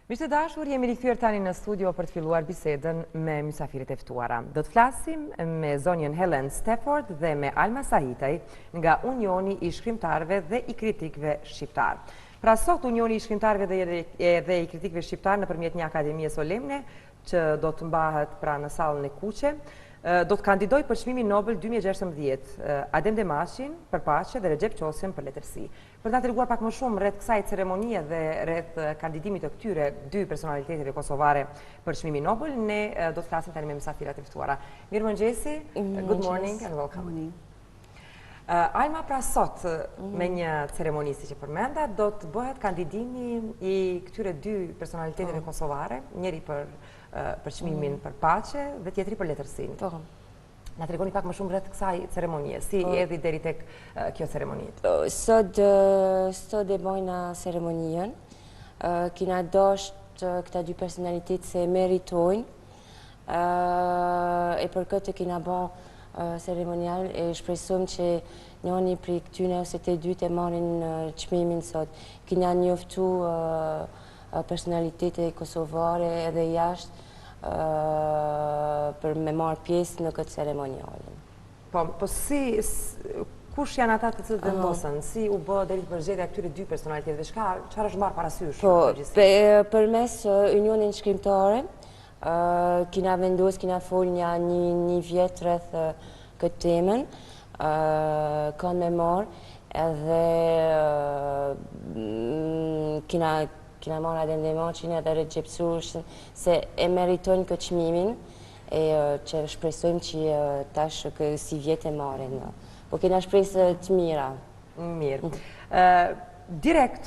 Miqtë e dashur, jemi rikthyer tani në studio për të filluar bisedën me mysafirit e ftuara. Do të flasim me zonjën Helen Stafford dhe me Alma Sahitaj nga Unioni i Shkrimtarëve dhe i Kritikëve Shqiptar. Pra sot Unioni i Shkrimtarëve dhe i Kritikëve Shqiptar nëpërmjet një akademie solemne që do të mbahet pra në sallën e Kuqe, do të kandidoj për çmimin Nobel 2016, Adem Demaçin për paqe dhe Recep Qosjen për letërsi. Për ta treguar pak më shumë rreth kësaj ceremonie dhe rreth kandidimit të këtyre dy personaliteteve kosovare për çmimin Nobel, ne do të flasim tani me mysafirat e ftuara. Mirëmëngjesi, good morning and welcome. Alma, pra sot me një ceremoni si që përmenda, do të bëhet kandidimi i këtyre dy personaliteteve kosovare, njëri për çmimin për paqe dhe tjetri për letërsinë. Na tregoni pak më shumë rreth kësaj ceremonie, si erdhi deri tek kjo ceremoni? Sot e bojna ceremonien, kina dosht këta dy personalitet se meritojnë, e për këtë kina bo ceremonial e shpresojmë që njëni për këtyne ose të dy të marrin çmimin sot. Kina njoftu personalitete kosovare edhe jashtë për me marrë pjesë në këtë ceremonialin. Po si, kush janë ata të cilët vendosën? Si u bë deri të përgjedhja këtyre dy personaliteteve? Çfarë është marrë parasysh? Po, përmes Unionin Shkrimtare, kina vendos, kina fol një vjet rreth këtë temën, kanë me marrë edhe kina marrë Adem Demaçin edhe Recep Qosjen se e meritojnë këtë çmimin e që shpresojmë që tash si vjet e marrin. Po kina shpresë të mira. Mirë. Direkt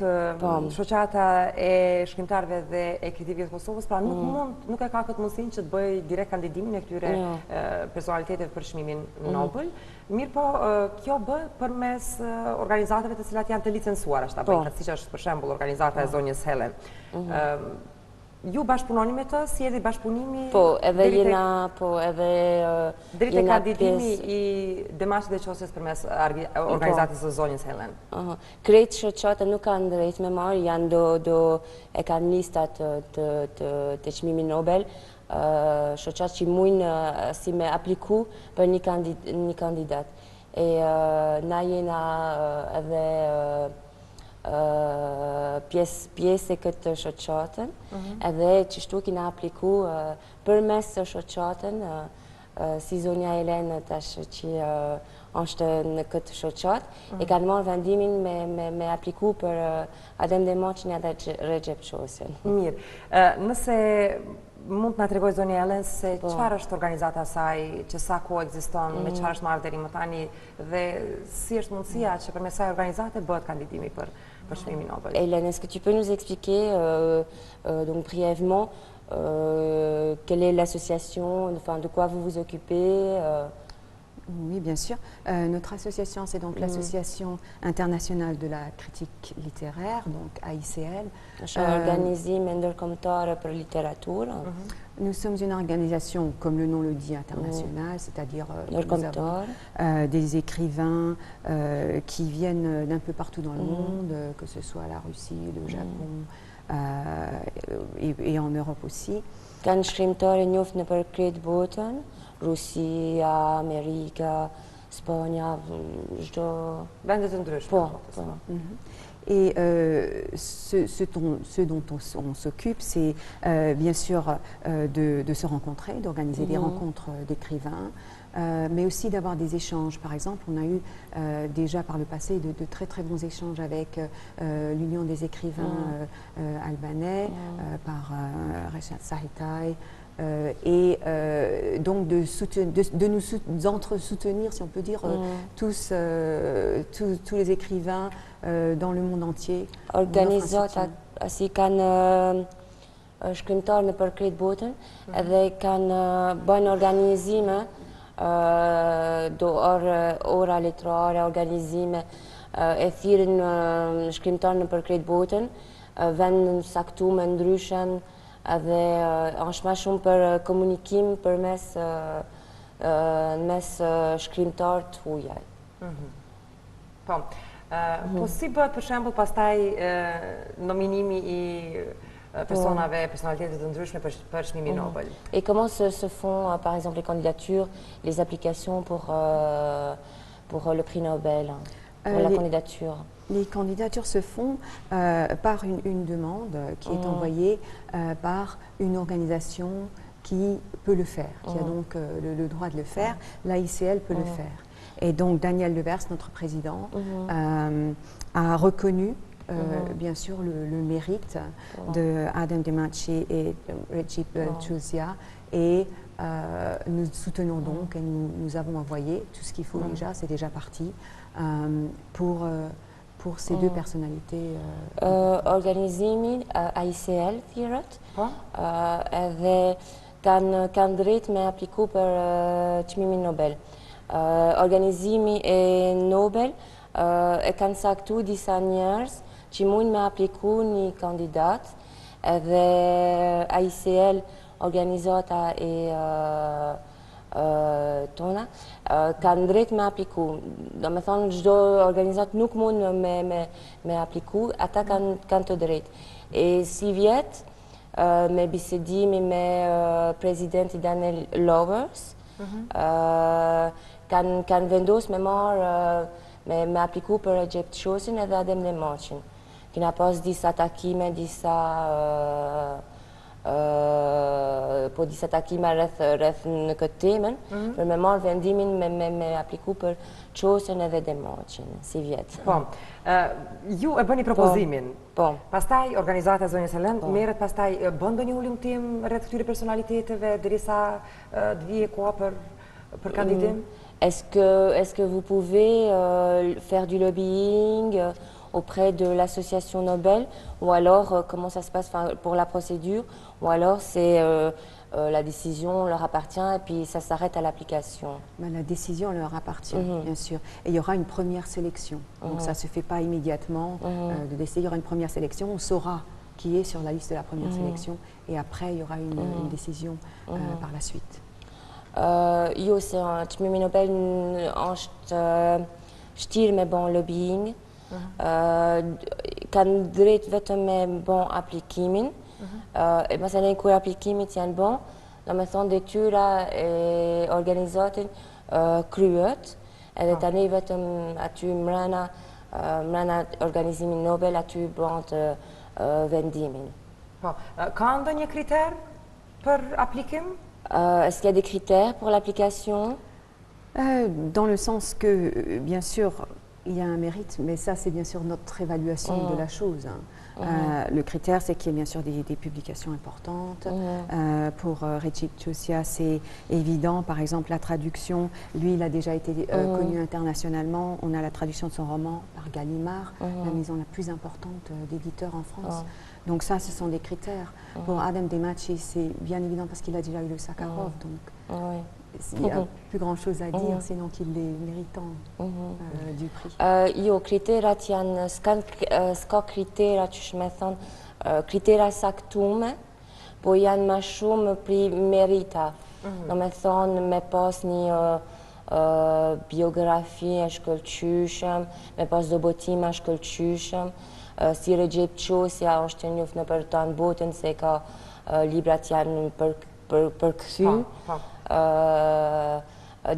shoqata e shkrimtarëve dhe e kritikëve të Kosovës, pra nuk e ka këtë mundësinë që të bëjë direkt kandidimin e këtyre personaliteteve për çmimin Nobel. Mirë po, kjo bëhet përmes organizatave të cilat janë të licencuara, siç është për shembull organizata e zonjës Helen. Ju bashkëpunoni me të, si erdhi bashkëpunimi? Po, edhe jena, po, edhe deri te kandidimi i Demaçit dhe Qosjes përmes organizatës së zonjës Helen. Krejt shoqata nuk kanë drejt me marrë, janë e kanë listat të çmimit Nobel, shoqat që mujnë si me apliku për një kandidat. E na jena edhe pjesë e këtë shoqatën, edhe qështu kina apliku përmes të shoqatën, si zonja Helen tash që është në këtë shoqat, e kanë marrë vendimin me apliku për Adem Demaçin edhe Recep Qosjen. Mirë, nëse mund të na tregoj zonja Helen se çfarë është organizata saj, që sa kohë ekziston, me çfarë është marrë deri më tani dhe si është mundësia që përmes kësaj organizate bëhet kandidimi për çmimin Nobel. Hélène, est-ce que tu peux nous expliquer donc brièvement quelle est l'association, enfin de quoi vous vous occupez? Oui, bien sûr. Notre association, c'est donc l'Association internationale de la critique littéraire, donc AICL. Organisme ndërkombëtare për littérature. Nous sommes une organisation, comme le nom le dit, internationale, c'est-à-dire nous avons des écrivains qui viennent d'un peu partout dans le monde, que ce soit la Russie, le Japon et en Europe aussi. Kanë shkrimtarë njoft në për krejt botën, Rusia, Amerika, Spanja, çdo vende të ndryshme. Et ce dont on s'occupe, c'est bien sûr de se rencontrer, d'organiser des rencontres d'écrivains, mais aussi d'avoir des échanges. Par exemple, on a eu déjà par le passé de très très bons échanges avec l'Union des écrivains albanais, par Recep Sahitaj, et donc de nous entre-soutenir, si on peut dire, tous les écrivains dans le monde entier. Organizata si kanë shkrimtarë në për krejt botën, edhe kanë bëjnë organizime, ora letrare, organizime, e thirrin shkrimtarë në për krejt botën, vendën saktume ndryshen, edhe është ma shumë për komunikim përmes shkrimtar të hujaj. Po si bëhet për shembull pastaj nominimi i personalitetet të ndryshme për çmimin Nobel. Et comment se font, par exemple, les candidatures, les applications pour le prix Nobel, pour la candidature? Les candidatures se font par une demande qui est envoyée par une organisation qui peut le faire, qui a donc le droit de le faire. L'AICL peut le faire. Et donc Daniel Levers, notre président, a reconnu bien sûr le mérite de Adem Demaci et Recep Chousia et nous soutenons donc et nous avons envoyé tout ce qu'il faut déjà, c'est déjà parti pour ces deux personnalités. Organizimi AICL thirrët edhe kanë drejt me apliku për çmimin Nobel. Organizimi e Nobel e kanë saktu disa njerëz që mund me apliku një kandidat edhe AICL, organizata e tona, kanë drejt me apliku. Do me thonë, çdo organizat nuk mund me apliku, ata kanë të drejt. E si vjet, me bisedimi me presidenti Daniel Levers, kanë vendos me marë, me apliku për Recep Çosin edhe Adem Demacin. Kina pas disa takime, disa takime rreth në këtë temën, për me marrë vendimin me apliku për Çosin edhe Demacin, si vjetë. Po, ju e bëni propozimin. Po. Pastaj, organizata e Zonjës Helen merret pastaj bën ndonjë ulëmtim rreth këtyre personaliteteve derisa të vijë koha për kandidim? Est-ce que vous pouvez faire du lobbying auprès de l'association Nobel, ou alors comment ça se passe pour la procédure, ou alors c'est la décision leur appartient et puis ça s'arrête à l'application? La décision leur appartient, bien sûr. Et il y aura une première sélection. Donc ça ne se fait pas immédiatement de décider. Il y aura une première sélection. On saura qui est sur la liste de la première sélection. Et après, il y aura une décision par la suite. Jo se çmimi Nobel është shtirë me bon lobbying, kanë drejt vetëm me bon aplikimin, e masalan kur aplikimit janë bon, do me thonë detyra e organizatin kryet, edhe tani vetëm aty mrena organizimin Nobel aty bënd vendimin. Ka ndonjë kriter për aplikim? Est-ce qu'il y a des critères pour l'application? Dans le sens que, bien sûr, il y a un mérite, mais ça, c'est bien sûr notre évaluation de la chose. Le critère, c'est qu'il y ait bien sûr des publications importantes. Pour Recep Çosia, c'est évident. Par exemple, la traduction, lui, il a déjà été connu internationalement. On a la traduction de son roman par Gallimard, la maison la plus importante d'éditeurs en France. Donc ça, ce sont des critères. Pour Adem Demaci, c'est bien évident parce qu'il a déjà eu le Sakharov. Donc il n'y a plus grand-chose à dire, sinon qu'il est méritant du prix. Jo, kriterat janë, s'ka kritera që shme thonë, kritera saktume, po janë ma shumë për merita. Do me thonë, me pas një biografi e shkëlqyshëm, me pas dobotima shkëlqyshëm, si Recep Çosia është njoft në për të në botën se ka librat janë përkthy.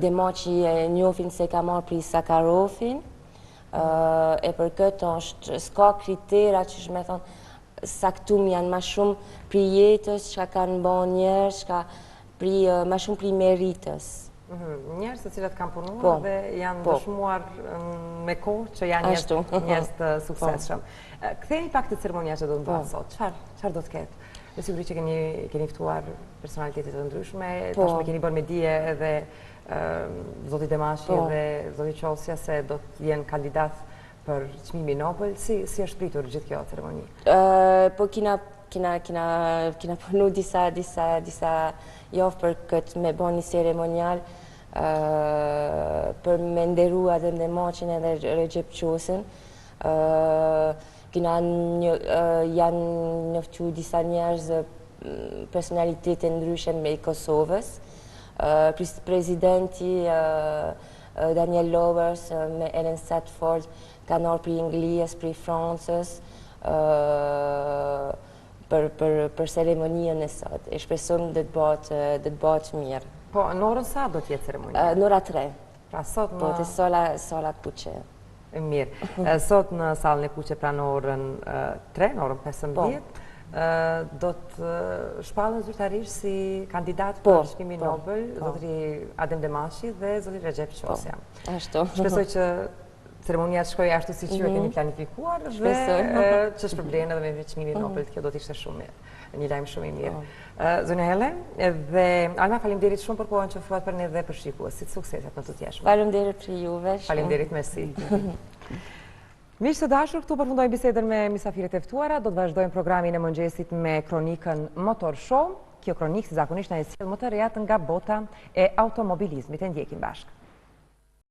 Demaci e njofin se ka marrë për Sakharovin, e për këtë është s'ka kritera që shme thonë saktum janë ma shumë për jetës që kanë bon njerës, ma shumë për meritës. Njerëz të cilët kanë punuar dhe janë dëshmuar me kohë që janë njerëz të suksesshëm. Kthehemi pak te ceremonia që do të bëhet sot. Çfarë do të ketë? Me siguri që keni ftuar personalitete të ndryshme, tashmë keni bërë me dije edhe zoti Demaci dhe zoti Çosia se do të jenë kandidat për çmimin Nobel. Si është pritur gjithë kjo ceremoni? Po kina punu disa javë për këtë me bo një ceremonial për me nderu Adem Demacin edhe Recep Çosin. Janë njoftu disa njerëz personalitete ndryshe me Kosovës. Presidenti Daniel Levers me Ellen Stratford kanë orë për Inglisë, për Francës, për ceremonien e sot. E shpresojmë dhe të bëhet mirë. Po, në orën sa do t'jetë ceremonia? Në ora 3. Pra sot Po, të sala kuqe. Mirë. Sot në salën e kuqe pra në orën 3, në orën 15, do të shpallën zyrtarisht si kandidat për çmimin Nobel, zotëri Adem Demashi dhe zotëri Recep Qosja. Ashtu. Shpresoj që ceremonia të shkojë ashtu siç ju e keni planifikuar dhe që shpërblen edhe me çmimin Nobel, kjo do të ishte shumë mirë. Një lajm shumë i mirë. Zonja Helen dhe Alma, faleminderit shumë për kohën që ofruat për ne dhe për shikuesit. Sukseset në të tjeshme. Faleminderit për juve. Faleminderit, mersi. Miq të dashur, këtu përfundojmë bisedën me mysafirët e ftuara. Do të vazhdojmë programin e mëngjesit me kronikën Motor Show. Kjo kronikë si zakonisht na e sjell më të rehat nga bota e automobilizmit. E ndjekim bashkë.